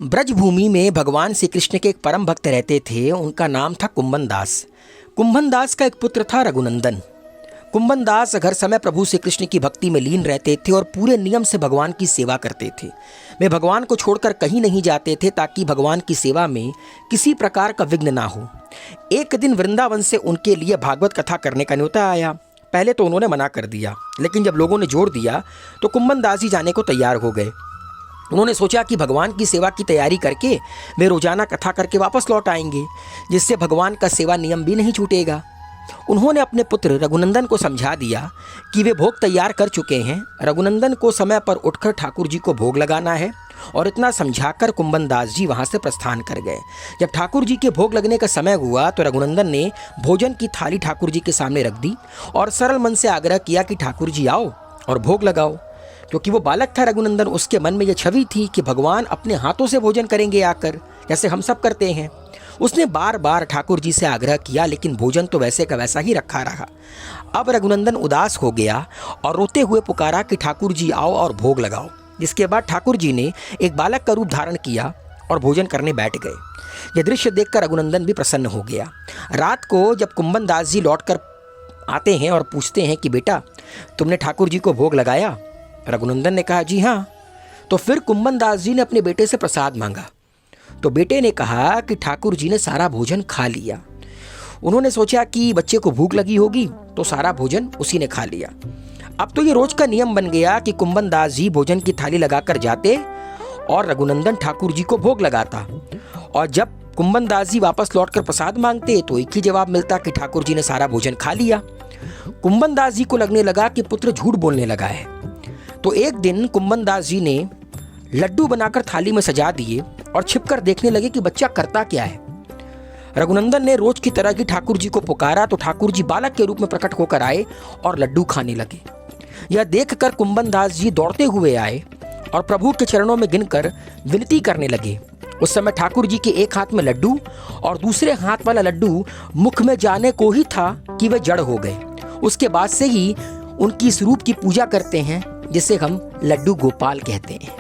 ब्रजभूमि में भगवान श्री कृष्ण के एक परम भक्त रहते थे। उनका नाम था कुंभन दास। कुंभन दास का एक पुत्र था रघुनंदन। कुंभन दास हर समय प्रभु श्री कृष्ण की भक्ति में लीन रहते थे और पूरे नियम से भगवान की सेवा करते थे। वे भगवान को छोड़कर कहीं नहीं जाते थे ताकि भगवान की सेवा में किसी प्रकार का विघ्न ना हो। एक दिन वृंदावन से उनके लिए भागवत कथा करने का न्योता आया। पहले तो उन्होंने मना कर दिया, लेकिन जब लोगों ने जोर दिया तो कुंभन दास जी जाने को तैयार हो गए। उन्होंने सोचा कि भगवान की सेवा की तैयारी करके वे रोजाना कथा करके वापस लौट आएंगे, जिससे भगवान का सेवा नियम भी नहीं छूटेगा। उन्होंने अपने पुत्र रघुनंदन को समझा दिया कि वे भोग तैयार कर चुके हैं। रघुनंदन को समय पर उठकर ठाकुर जी को भोग लगाना है, और इतना समझाकर कुंभन दास जी वहां से प्रस्थान कर गए। जब ठाकुर जी के भोग लगने का समय हुआ तो रघुनंदन ने भोजन की थाली ठाकुर जी के सामने रख दी और सरल मन से आग्रह किया कि ठाकुर जी आओ और भोग लगाओ। क्योंकि वो बालक था रघुनंदन, उसके मन में यह छवि थी कि भगवान अपने हाथों से भोजन करेंगे आकर, जैसे हम सब करते हैं। उसने बार बार ठाकुर जी से आग्रह किया, लेकिन भोजन तो वैसे का वैसा ही रखा रहा। अब रघुनंदन उदास हो गया और रोते हुए पुकारा कि ठाकुर जी आओ और भोग लगाओ। जिसके बाद ठाकुर जी ने एक बालक का रूप धारण किया और भोजन करने बैठ गए। यह दृश्य देखकर रघुनंदन भी प्रसन्न हो गया। रात को जब कुंभन दास जी लौटकर आते हैं और पूछते हैं कि बेटा, तुमने ठाकुर जी को भोग लगाया? रघुनंदन ने कहा, जी हाँ। तो फिर कुंभन दास जी ने अपने बेटे से प्रसाद मांगा, तो बेटे ने कहा कि ठाकुर जी ने सारा भोजन खा लिया। उन्होंने सोचा कि बच्चे को भूख लगी होगी तो सारा भोजन उसी ने खा लिया। अब तो ये रोज का नियम बन गया कि कुंभन दास जी भोजन की थाली लगाकर जाते और रघुनंदन ठाकुर जी को भोग लगाता। और जब कुंभन दास जी वापस लौटकर प्रसाद मांगते तो एक ही जवाब मिलता कि ठाकुर जी ने सारा भोजन खा लिया। कुंभन दास जी को लगने लगा कि पुत्र झूठ बोलने लगा है। तो एक दिन कुंभन दास जी ने लड्डू बनाकर थाली में सजा दिए और छिपकर देखने लगे कि बच्चा करता क्या है। रघुनंदन ने रोज की तरह की ठाकुर जी को पुकारा तो ठाकुर जी बालक के रूप में प्रकट होकर आए और लड्डू खाने लगे। यह देखकर कुंभन दास जी दौड़ते हुए आए और प्रभु के चरणों में गिनकर विनती करने लगे। उस समय ठाकुर जी के एक हाथ में लड्डू और दूसरे हाथ वाला लड्डू मुख में जाने को ही था कि वे जड़ हो गए। उसके बाद से ही उनकी इस रूप की पूजा करते हैं, जिसे हम लड्डू गोपाल कहते हैं।